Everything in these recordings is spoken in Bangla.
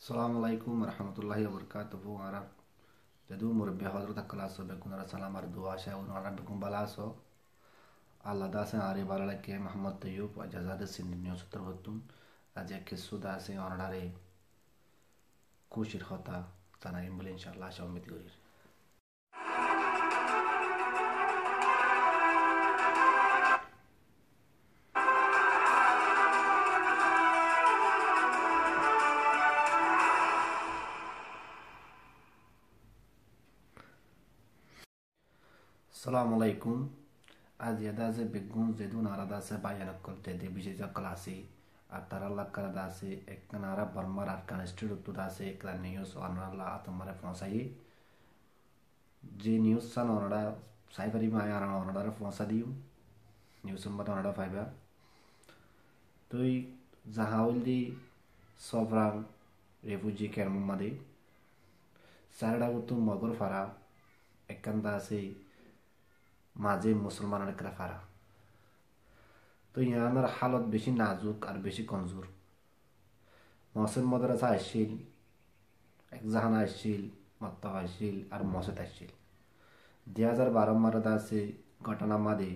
Assalamualaikum warahmatullahi wabarakatuh. Arab jadu murabbi hadrat kalaso bekunara salam ar dua sha un arab bekum balaso Allah da se are balala ke Muhammad Tayyub ajazade sin news tarwatun aje ke suda se onare kushir khata tanayim bol inshallah sha umid gorir. Assalamualaikum. आज यदा से बेगुन जेदुन आरादा से बायान करते दे बिजे जा क्लासी आतारा लक्कर दासे एक नारा बर्मर आरकान इंस्टीट्यूट दासे एक न्यूज़ ऑनला आतमरे फोंसाई जे न्यूज़ सन ऑनडा साइबरी में आया ऑनडा फोंसा दियो न्यूज़ संबंध ऑनडा फाइबा तो जहाउल दी सोवरान रेफ्यूजी कैंप मदे सारडा गुतु मगर फारा एकंदा से माजे मुसलमान फारा तो यहाँ हालत बेशी नाजुक और बेशी कमजोर मौसम मदरसा आशील एक जहान आशील मत्तब आशील और मौसद आशील 2012 मरदा से घटना मादे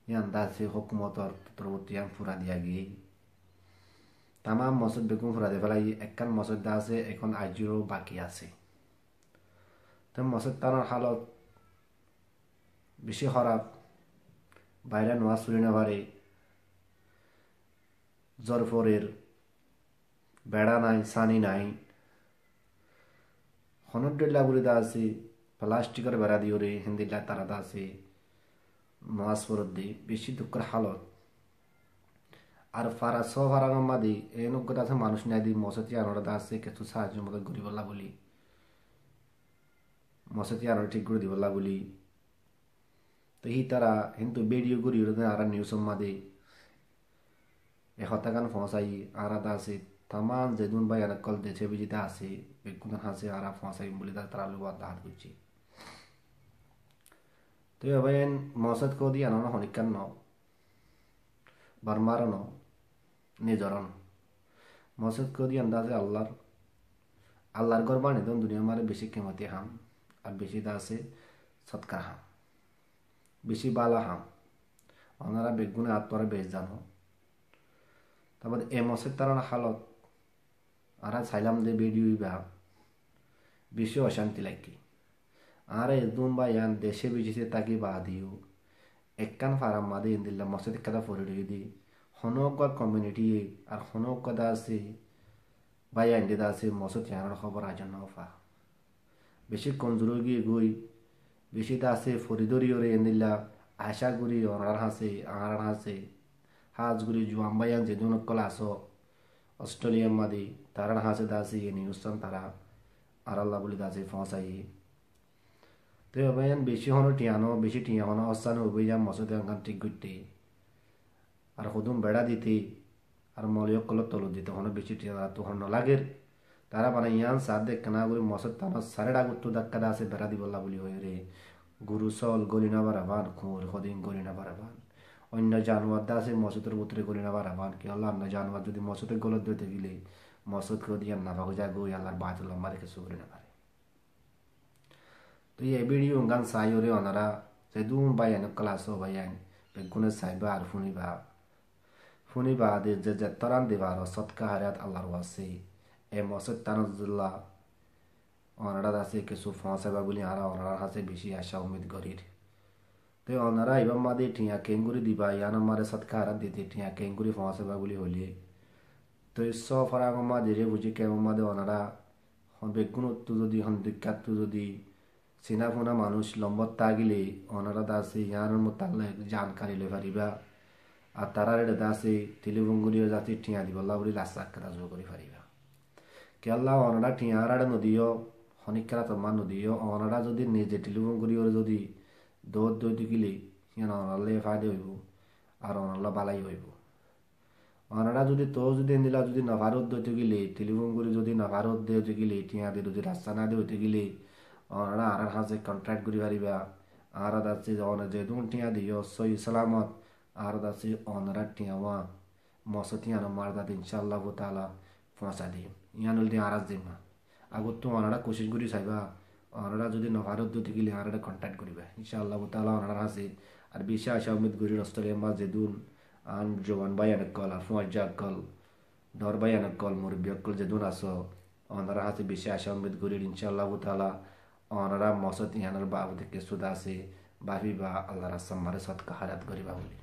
यहाँ अंदाज से हुकूमत और तरवतियाँ पूरा दिया गई तमाम मौसद बेगुन पूरा दे फला एक मौसद दा से एक आजीरो बाकी आसे तो मौसद ताना हालत বেশি খারাপ বাইরে নোয়া চুরি না পারে জরফরের বেড়া নাই সানি নাই হনডেলা গুলিদা আছে প্লাস্টিকের বেড়া দিও রে হিন্দিলা তারাদা আছে নোয়াজ ফরদ্দি বেশি দুঃখের হালত আর ফারা সব ফারাঙ্গা মাদি এই নগ্যতা আছে মানুষ নাই দি মসতি আনোটা আছে কিছু সাহায্য মদত করিবলা বলি মসতি আনো ঠিক করে দিবলা বলি तो ही तरह हिंदू वीडियो गुरी आरा न्यूज़ मादे हत्याकांड फसाई आरा दासे तमाम जेदुन भाई कल देखे बिजिता आसे बेकुन हासे आरा फसाई बोली तारा लोग दाहात गुच्छी तो भाई मौसद को दिया ना हनिकान न बर्मार न निजरन मौसद को दिया अंदाजे अल्लाहर गरबानी तो दुनिया मारे बेशी कीमती हाम और बेशी दासे सत्कार हाम বেশি বালা হাম ওনারা বেগুনে আত্মরা বেশ জানো তারপরে এ মসের তারা হালত আর চাইলাম যে ভিডিও বা বেশি অশান্তি লাগে আর এদুন বা ইয়ান দেশে বেশিছে তাকে বা দিও একখান ফারাম মাদে ইন্দিল্লা মসেদ কাদা ফরে দি হনকর কমিউনিটি আর হনকদা আছে বা ইয়ান্ডিদা আছে মসেদ ইয়ানোর খবর আজন ফা বেশি কমজোর গিয়ে গই বেশি আছে ফরিদরিওরে এন্দিল্লা আশাগুড়ি অনার হাসে হাজগুড়ি জুয়াম্বায়ান যে দুন কলাসো অস্ট্রেলিয়া মাদি তারার হাসে দাসি নিউস্তান তারা আরাল্লা বলি দাসে ফসাই তো অবায়ান বেশি হনো টিয়ানো বেশি টিয়া হনো অস্থান অভিযান মসদে আঙ্কান ঠিক করতে আর হুদুম বেড়া দিতে আর মলিয় কলত তল দিতে হনো বেশি টিয়া তো হন লাগের তারা মানে ইয়ান সাদে কানাগুরি মসদ তানো সারেডা গুত্তু দাক্কা দাসে বেড়া দিবল্লা বলি হয়ে রে গুরু সল গলিনা বারাবান খুঁর হদিন গলিনা বারাবান অন্য জানোয়ার দাসে মসদের বুতরে গলিনা বারাবান কি আল্লাহ অন্য জানোয়ার যদি মসদের গলত দিতে গেলে মসদ করে দিয়ে না ভাগো যায় গই আল্লাহর বাতুল্লাহ মারে কিছু করে না পারে তো এই ভিডিও গান সাইরে ওনারা যে দুম বাইয়ান ক্লাসও বাইয়ান বেগুনে সাইবা আর ফুনিবা দে যে তরান দিবার সৎকা হারাত আল্লাহর ওয়াসি এ মসদ তানজুল্লাহ ওনারা দাসে কিছু ফসাইবা বলি আরা ওনারা হাসে বেশি আশা উম্মিদ করির তো ওনারা ইবাম মাদে ঠিয়া কেঙ্গুরি দিবা ইয়ান মারে সৎকা হারাত দিতে ঠিয়া কেঙ্গুরি ফসাইবা বলি হলিয়ে তো সব ফরাগ মাদে রে বুঝি কেমন মাদে ওনারা বেগুন তো যদি হন্দিকাত তো যদি চিনাফোনা মানুষ লম্বত তাগিলে ওনারা দাসে ইয়ানোর মোতালে জানকারি লই পারিবা আর তারা রে দাসে টেলিফোনগুলিও যাতে ঠিয়া দিবল্লা বলি রাস্তা কাজ করি পারিবা কেল্লা অনারা টিয়ারাড়ে নদীও হনিকারা তোমার নদীও অনারা যদি নিজে টেলিফোন করিও যদি দৌড় দৌড় গিলে ইয়ান অনারলে ফায়দে হইব আর অনারলা বালাই হইব অনারা যদি তো যদি দিলা যদি নভারত দইতে গেলে টেলিফোন করি যদি নভারত দিতে গেলে টিয়া দিয়ে যদি রাস্তা না দিতে গেলে অনারা আর হাসে কন্ট্রাক্ট করি পারিবা আর দাসে অনা যে দুন টিয়া দিও সই সালামত আর দাসে অনারা টিয়াওয়া মসতিয়ান মারদা ইনশাআল্লাহ তাআলা পৌঁছা দিম ইয়ান হল দিয়ে আরাজ দিম না আগত তো ওনারা কোশিশ করি চাইবা ওনারা যদি নভারত দুটি গেলে ওনারা কন্ট্যাক্ট করিবা ইনশাআল্লাহ তাআলা ওনারা আছে আর বেশি আশা উম্মীদ করি অস্ট্রেলিয়া মা যেদুন আন জওয়ান ভাই আনকল আর ফুয়াজ্জা কল ডর ভাই আনকল মুরব্বী কল যেদুন আসো ওনারা আছে বেশি আশা উম্মীদ করি ইনশাআল্লাহ তাআলা ওনারা মসত ইয়ানের বাবু থেকে সুদা আছে ভাবিবা আল্লাহর সামারে সদকা হারাত করিবা বলি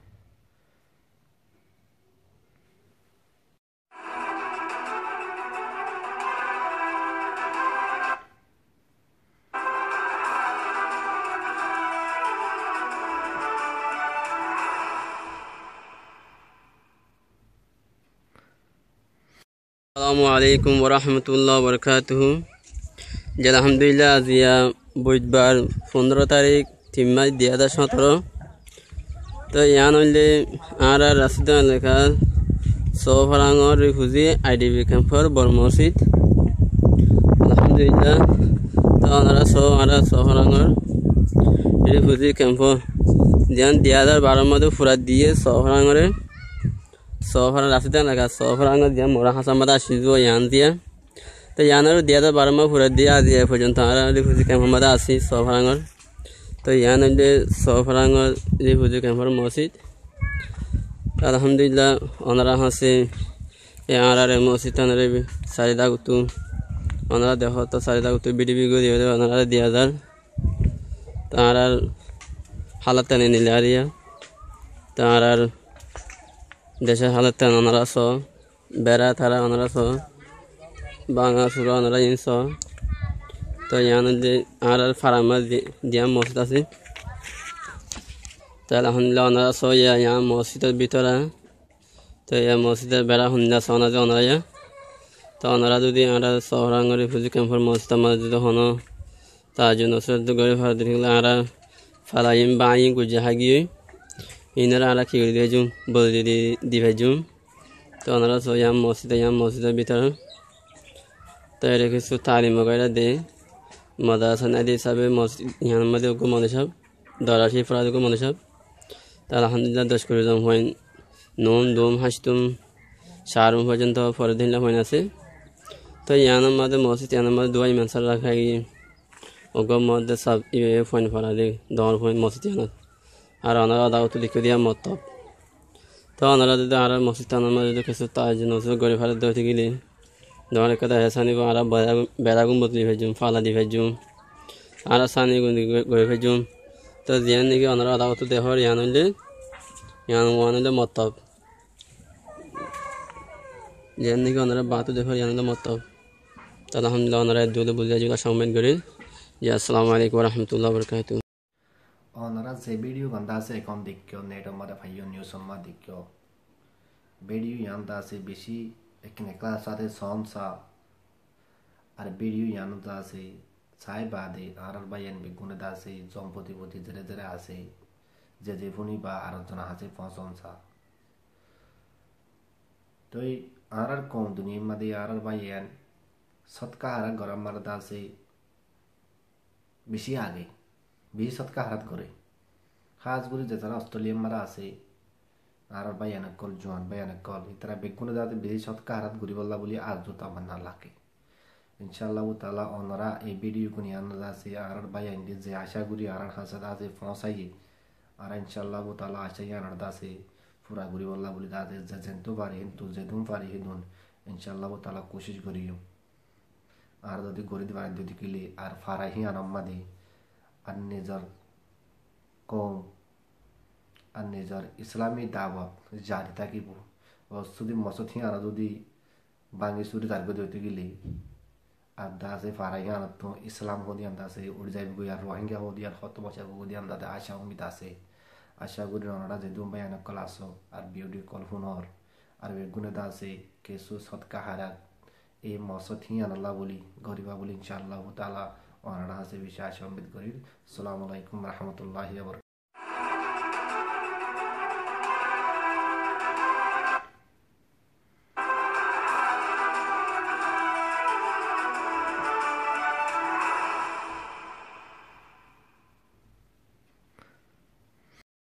আসসালামু আলাইকুম ওরহমতুল্লাহ বরকাতুহু আলহামদুলিল্লাহ আজিয়া বুধবার 15 তারিখ 3 মাস 2017 তো ইয়ান হইলে আর রাশিদ লেখা সোফরাঙ্গর রিফিউজি আইডিবি ক্যাম্পর বড় মসজিদ আলহামদুলিল্লাহ তো ওনারা সোফরাঙ্গর রিফিউজি ক্যাম্প যেন 2012 মধ্যে ফুরা দিয়ে সোফরাঙ্গরে সোফার রাশিদান লাগা সোফার আঙ্গ দিয়া মোরা হাসামাদা আসিজো ইয়ান দিয়া তো ইয়ানের 2012 মা ফুরা দিয়া আজ এ পর্যন্ত আর রিফিউজি ক্যাম্প মাদা আসি সোফার আঙ্গর তো ইয়ান হইলে সোফার আঙ্গর রিফিউজি ক্যাম্পর মসজিদ আলহামদুলিল্লাহ ওনারা হাসে আর মসজিদ আনারে সারিদা গুতু ওনারা দেখ তো সারিদা গুতু বিডিবি গো দিয়ে ওনারা 2000 তার হালাত নিলে আরিয়া তার দেশের হালতে ওনারা স বেড়া থারা ওনারা স বাঙা সুরা ওনারা ইন স তো ইয়ান আর ফারামা দিয়া মসজিদ আছে তো আলহামদুলিল্লাহ ওনারা স ইয়া মসজিদের ভিতরে তো ইয়া মসজিদের বেড়া হুন্দা স ওনারা তো ওনারা যদি আর শহরাঙ্গ রিফিউজি ক্যাম্পের মসজিদ মসজিদ হন তার জন্য শ্রদ্ধা করে ভারত আর ফালাইম বাইম গুজা হাগিয়ে ইনারা আর কি করে দিয়ে বলে দিয়ে তো ওনারা সো ইয়াম মসজিদের ভিতরে তো এর কিছু তালিম বগেরা দে মাদ্রাসা নাদি হিসাবে মসজিদ ইয়ার মধ্যে ওকে মনে সব দরাশি ফরাদ ওকে মনে সব তো আলহামদুলিল্লাহ 10 করে জম হয় নুন দম হাসতুম শারুম পর্যন্ত ফরদিন হয় আছে তো ইয়ার মধ্যে মসজিদ ইয়ার মধ্যে দুয়াই মেনসার রাখা গিয়ে ওকে মধ্যে সব ইয়ে ফোন ফরা দে দর ফোন মসজিদ ইয়ার আর ওনারা দাওয়াত লিখে দিয়া মতব তো ওনারা যদি আর মসজিদ যদি কিছু তার জন্য গড়ে ফেলে দিতে গেলে দোয়ার কথা হেসানি আর বেড়াগুন বদলি ভেজুম ফালা দি ভেজুম আর সানি গড়ে ভেজুম তো জিয়ান নাকি ওনারা দাওয়াত দেহর ইয়ান হইলে মতব জিয়ান নাকি ওনারা বাতু দেহর ইয়ান হইলে মতব তো আলহামদুলিল্লাহ ওনারা দুলে বুঝিয়া যুগা সম্মান করেন জি আসসালামু আলাইকুম ওরহমতুল্লাহ বরকাতুহু ওনারা যে ভিডিও গন্ধা আছে এখন দেখিও নেট আমাদের ভাইও নিউজ সম্মা দেখিও ভিডিও ইয়ানদা আছে বেশি এখানে ক্লাস সাথে সনসা আর ভিডিও ইয়ানদা আছে ছাই বাদে আর বাইয়ান বেগুনে দা আছে জম্পতি পতি ধীরে ধীরে আছে যে ফোনি বা আলোচনা আছে পছন্দসা তো আর কম দুনিয়ার মধ্যে আর বাইয়ান সৎকা হারা গরম মারদা আছে বেশি আগে বেশি সৎকা হারাত করে খাস করে যে যারা অস্ট্রেলিয়ান মারা আছে আর বাইয়ানক কল জোয়ান বাইয়ানক কল তারা বেগুনে যাতে বেশি সৎকা হারাত ঘুরি বললা বলি আর জোতা আমার না লাগে ইনশাআল্লাহ তাআলা ওনারা এই ভিডিও কোনি আনন্দ আছে আর বাইয়ান যে আশা করি আর হাসাদ আছে পৌঁছাই আর ইনশাআল্লাহ তাআলা আশা আনন্দ আছে পুরা ঘুরি বললা বলি দাদে যে যেন্তু পারি কিন্তু যেদুন পারি হেদুন ইনশাআল্লাহ তাআলা কোশিশ করিও আর যদি গড়ি দিবার যদি কিলি আর ফারাহি আনম্মাদি আর নিজের কম আর নিজের ইসলামী দাওয়াত জারি থাকিব যদি মসজিদ আর যদি বাঙি চুরি তার হইতে গেলে আর দা আছে ফারাহি আনত ইসলাম হদি আন্দা আছে উড়ি যাইব গই আর রোহিঙ্গা হদি আর হত বছর হদি আন্দাতে আশা উম্মিদ আছে আশা করি ওনারা যে দুম্বাই আনক কল আসো আর বিউটি কল হুনর আর বেগুনে দা আছে কেসু সৎকা হারাত এই মসজিদ আনাল্লাহ বলি গরিবা বলি ইনশাআল্লাহ তাআলা ওনারা আছে বেশি আশা উম্মিদ করি আসসালামু আলাইকুম রহমতুল্লাহি ওয়া বারাকাতুহু।